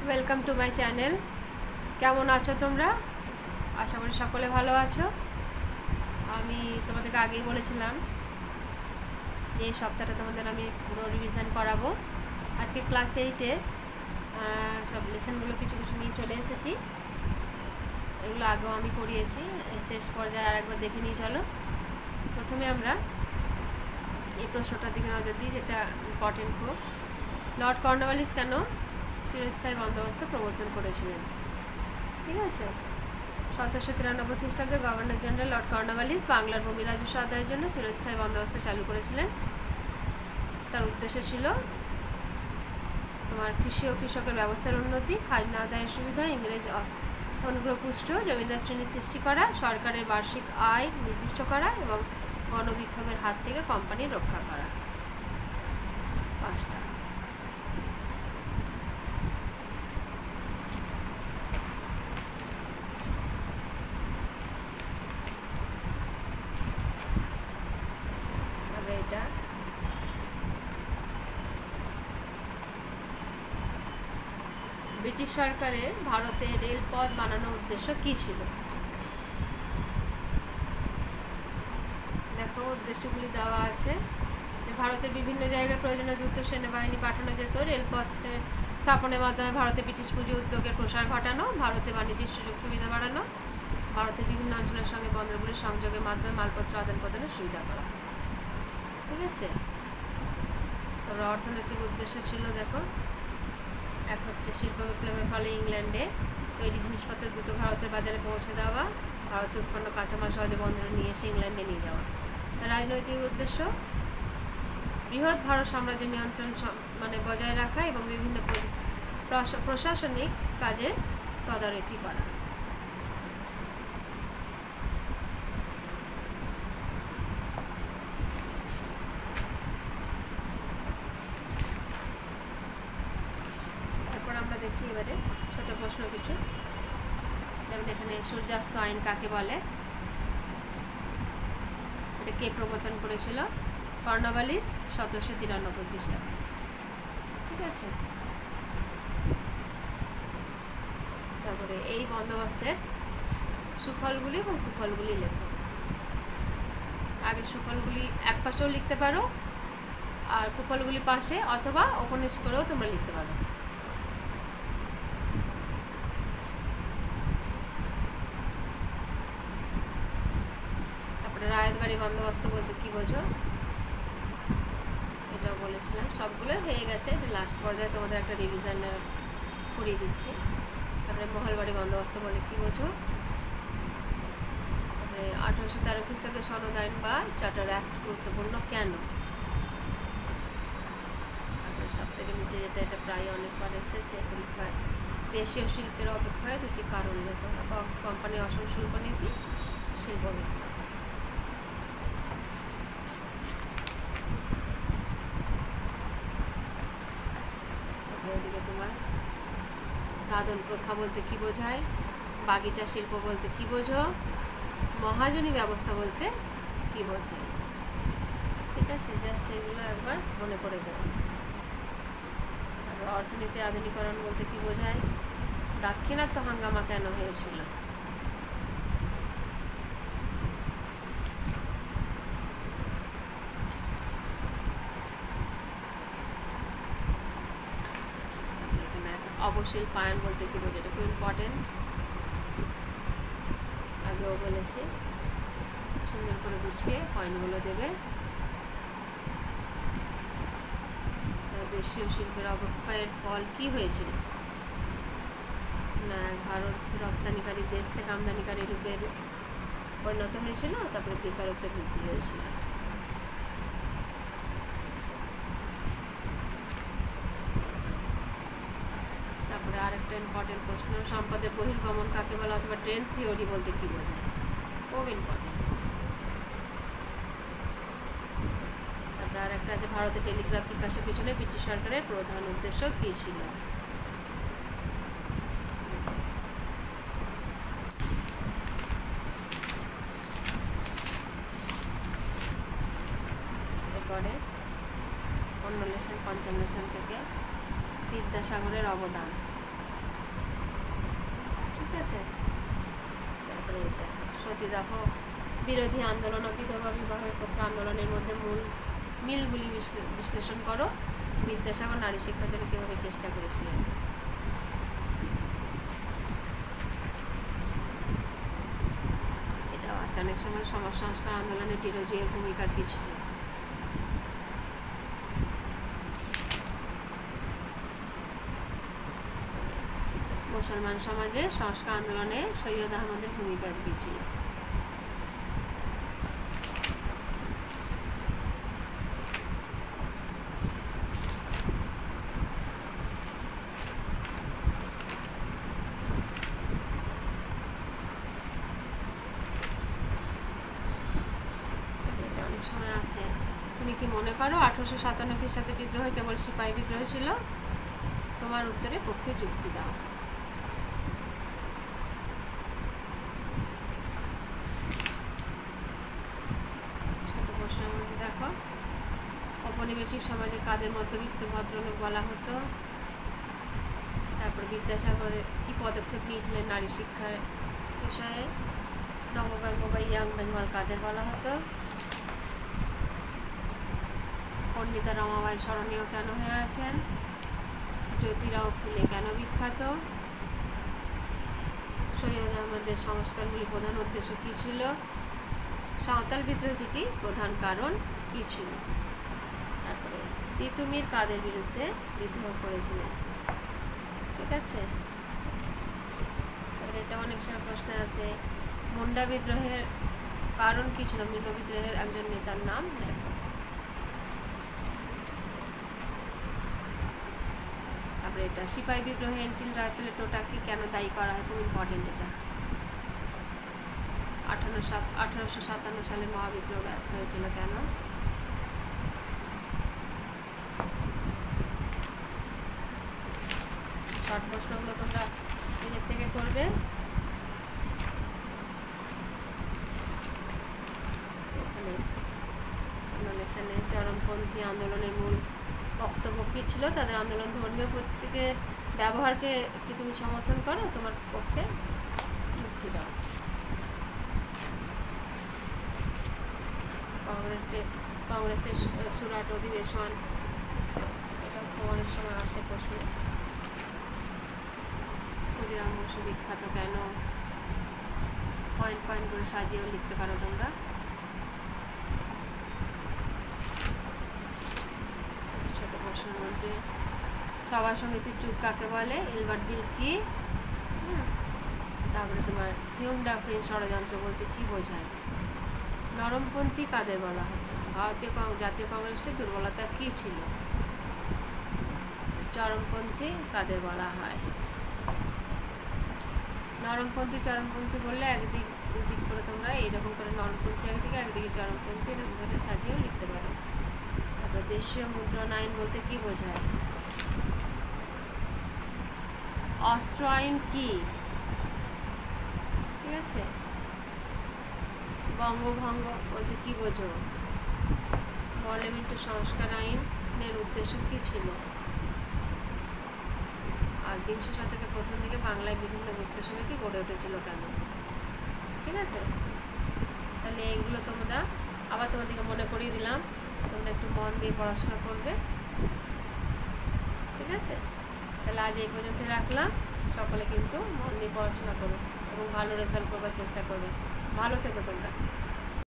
Welcome to my channel. কেমন আছো তোমরা? আশা করি সকলে ভালো আছো। আমি তোমাদেরকে আগেই বলেছিলাম যে এই সপ্তাহটা তোমাদের আমি পুরো রিভিশন করাবো। আজকে ক্লাস 8-এ সব লেসনগুলো কিছু কিছু নিয়ে চলে এসেছি। এগুলো আগেও আমি করিয়েছি, শেষ পর্যায়ে আর একবার দেখে নিয়ে চলো। প্রথমে আমরা এই প্রশ্নটার দিকে নজর দিই, যেটা ইম্পর্টেন্ট খুব। লর্ড কর্নওয়ালিস কেন চিরস্থায়ী বন্দোবস্ত প্রবর্তন করেছিলেন? ঠিক আছে, 1793 খ্রিস্টাব্দে গভর্নর জেনারেল লর্ড কর্নওয়ালিস বাংলার ভূমি রাজস্ব আদায়ের জন্য চিরস্থায়ী বন্দোবস্ত চালু করেছিলেন। তার উদ্দেশ্য ছিল তোমার কৃষি ও কৃষকের ব্যবস্থার উন্নতি, খাজনা আদায়ের সুবিধা, ইংরেজ অনুগ্রহপুষ্ট জমিদার শ্রেণী সৃষ্টি করা, সরকারের বার্ষিক আয় নির্দিষ্ট করা এবং গণবিক্ষোভের হাত থেকে কোম্পানি রক্ষা করা। 5টা। এটা ব্রিটিশ সরকারের ভারতে রেলপথ বানানোর উদ্দেশ্য কী ছিল? দেখো, উদ্দেশ্যগুলি দেওয়া আছে যে ভারতের বিভিন্ন জায়গায় প্রয়োজনীয় দ্রুত সেনাবাহিনী পাঠানো যেত, রেলপথের স্থাপনের মাধ্যমে ভারতে ব্রিটিশ পুঁজি উদ্যোগের প্রসার ঘটানো, ভারতে বাণিজ্যের সুযোগ সুবিধা বাড়ানো, ভারতের বিভিন্ন অঞ্চলের সঙ্গে বন্দরগুলির সংযোগের মাধ্যমে মালপত্র আদান প্রদানের সুবিধা করা। ঠিক আছে, তবে অর্থনৈতিক উদ্দেশ্য ছিল, দেখো, এক হচ্ছে শিল্প বিপ্লবের ফলে ইংল্যান্ডে তৈরি জিনিসপত্র দ্রুত ভারতের বাজারে পৌঁছে দেওয়া, ভারতে উৎপন্ন কাঁচামাল সহজে বন্দরে নিয়ে এসে ইংল্যান্ডে নিয়ে যাওয়া। রাজনৈতিক উদ্দেশ্য বৃহৎ ভারত সাম্রাজ্যের নিয়ন্ত্রণ বজায় রাখা এবং বিভিন্ন প্রশাসনিক কাজের তদারকি করা। তারপর আমরা দেখি এবারে ছোট প্রশ্ন কিছু, যেমন এখানে সূর্যাস্ত আইন কাকে বলে? এটা কে প্রবর্তন করেছিল? কর্নওয়ালিস, 1793 খ্রিস্টাব্দে। ঠিক আছে, তারপরে এই বন্দোবস্তের সুফলগুলি এবং কুফলগুলি লেখো। আগে সুফলগুলি এক পাশেও লিখতে পারো, আর কুফলগুলি পাশে অথবা উপনিষ করেও তোমরা লিখতে পারো। তারপরে রায়তবাড়ি বন্দোবস্ত বলতে কি বোঝো? এটাও বলেছিলাম, সবগুলো হয়ে গেছে। লাস্ট পর্যায়ে তোমাদের একটা রিভিশন করিয়ে দিচ্ছি। তারপরে মহলবাড়ি বন্দোবস্ত বলে কি বোঝো? তারপরে 1813 খ্রিস্টাব্দে সনদ আইন বা চার্টার অ্যাক্ট গুরুত্বপূর্ণ কেন? তারপরে সব থেকে নিচে যেটা, এটা প্রায় অনেকবার এসেছে পরীক্ষায়, দেশীয় শিল্পের অপেক্ষায় দুটি কারণ লেখো। কোম্পানি অসম শুল্ক নীতি, শিল্প বিপ্লব। দাদন প্রথা বলতে কি বোঝায়? বাগিচা শিল্প বলতে কি বোঝো? মহাজনী ব্যবস্থা বলতে কি বোঝায়? ঠিক আছে, জাস্ট এগুলো একবার মনে করে দেবো। তারপর অর্থনীতি আধুনিকরণ বলতে কি বোঝায়? দাক্ষিণাত্য হাঙ্গামা কেন হয়েছিল? অবশিল্পায়ন বলতে কি বোঝায়? এটা খুব ইম্পর্টেন্ট, আগেও বলেছি। সুন্দর করে গুছিয়ে পয়েন্টগুলো দেবে। দেশীয় শিল্পের অবক্ষয়ের ফল কি হয়েছিল? না, ভারত রপ্তানিকারী দেশ থেকে আমদানিকারী রূপে পরিণত হয়েছিল, তারপরে বেকারত্ব বৃদ্ধি হয়েছিল। তারপরে আরেকটা ইম্পর্টেন্ট প্রশ্ন, সম্পদের বহির্গমন কাকে বলা অথবা ট্রেন থিওরি বলতে কি বোঝায়? খুব ইম্পর্টেন্ট। তারপরে আরেকটা আছে, ভারতে টেলিগ্রাফ বিকাশের পিছনে ব্রিটিশ সরকারের প্রধান উদ্দেশ্য কী ছিল? এরপরে অন্য লেসন, পঞ্চম লেসন থেকে বিদ্যাসাগরের অবদান। আছে। তারপরে এটা সতীদাহ বিরোধী আন্দোলন ও বিধবা বিবাহের পক্ষে আন্দোলনের মধ্যে মিলগুলি বিশ্লেষণ করো। বিদ্যাসাগর নারী শিক্ষার জন্য কীভাবে চেষ্টা করেছিলেন। এটাও আছে। অনেক সময় সমাজ সংস্কার আন্দোলনে ডিরোজিওর ভূমিকা কী ছিল। মুসলমান সমাজে সংস্কার আন্দোলনে সৈয়দ আহমদের ভূমিকা কী ছিল। তুমি কি মনে করো 1857 খ্রিস্টাব্দে বিদ্রোহ কেবল সিপাহী বিদ্রোহ ছিল? তোমার উত্তরে পক্ষে যুক্তি দাও। ছোট প্রশ্নের মধ্যে দেখো, ঔপনিবেশিক সমাজে কাদের মধ্যবিত্ত ভদ্রলোক বলা হতো। তারপর বিদ্যাসাগরের কি পদক্ষেপ নিয়েছিলেন নারী শিক্ষার বিষয়ে। নববঙ্গ বা ইয়াং বেঙ্গল কাদের বলা হতো। পণ্ডিতা রমাবাঈ স্মরণীয় কেন হয়ে আছেন। জ্যোতিরাও ফুলে কেন বিখ্যাত। সৈয়দ আহমদের সংস্কারগুলি প্রধান উদ্দেশ্য কী ছিল। সাঁওতাল বিদ্রোহ দুটি প্রধান কারণ কী ছিল। তারপরে তিতুমির কাদের বিরুদ্ধে বিদ্রোহ করেছিলেন। ঠিক আছে। তারপরে এটা অনেক সময় প্রশ্ন আছে, মুন্ডা বিদ্রোহের কারণ কী ছিল। মুন্ডা বিদ্রোহের একজন নেতার নাম লেখো। তারপরে এটা সিপাহী বিদ্রোহে এনফিল্ড রাইফেলের টোটাকে কেন দায়ী করা হয়। খুব ইম্পর্টেন্ট এটা। 1857 সালে মহাবিদ্রোহ ব্যর্থ হয়েছিল কেন। শর্ট প্রশ্নগুলো তোমরা নিজের থেকে করবে। এখানে চরমপন্থী আন্দোলনের মূল বক্তব্য কী ছিল। তাদের আন্দোলন ধর্মীয় প্রতীকে ব্যবহারকে কি তুমি সমর্থন করো। তোমার পক্ষে যুক্তি দাও। কংগ্রেসের সুরাট অধিবেশন, এটা অনেক সময় আসে প্রশ্ন। ক্ষুদিরাম বসু বিখ্যাত কেন। পয়েন্ট পয়েন্ট করে সাজিয়েও লিখতে পারো তোমরা। ছোট প্রশ্নের মধ্যে সভা সমিতির যুগ কাকে বলে। ইলবার্ট বিল কি। তারপরে তোমার হিউম ডাফরিন ষড়যন্ত্র বলতে কি বোঝায়। নরমপন্থী কাদের বলা হতো। ভারতীয় জাতীয় কংগ্রেসের দুর্বলতা কি ছিল। চরমপন্থী কাদের বলা হয়। নরমপন্থী চরমপন্থী বললে একদিক দুদিক করে তোমরা এইরকম করে নরমপন্থী একদিকে একদিকে চরমপন্থী এরকম করে সাজিয়েও লিখতে পারো। তারপরে দেশীয় মুদ্রণ আইন বলতে কি বোঝায়। অস্ত্র আইন কি। ঠিক আছে। বঙ্গভঙ্গ বলতে কি বোঝো। পার্লামেন্টের সংস্কার আইনের উদ্দেশ্য কি ছিল। আর বিংশ শতকের প্রথম দিকে বাংলায় বিভিন্ন গুপ্ত সমিতি গড়ে উঠেছিল কেন। ঠিক আছে। তাহলে এইগুলো তোমরা আবার তোমাদেরকে মনে করিয়ে দিলাম, তোমরা একটু মন দিয়ে পড়াশোনা করবে। ঠিক আছে। তাহলে আজ এই পর্যন্ত রাখলাম। সকলে কিন্তু মন দিয়ে পড়াশোনা করো এবং ভালো রেজাল্ট করবার চেষ্টা করবে। ভালো থেকো তোমরা।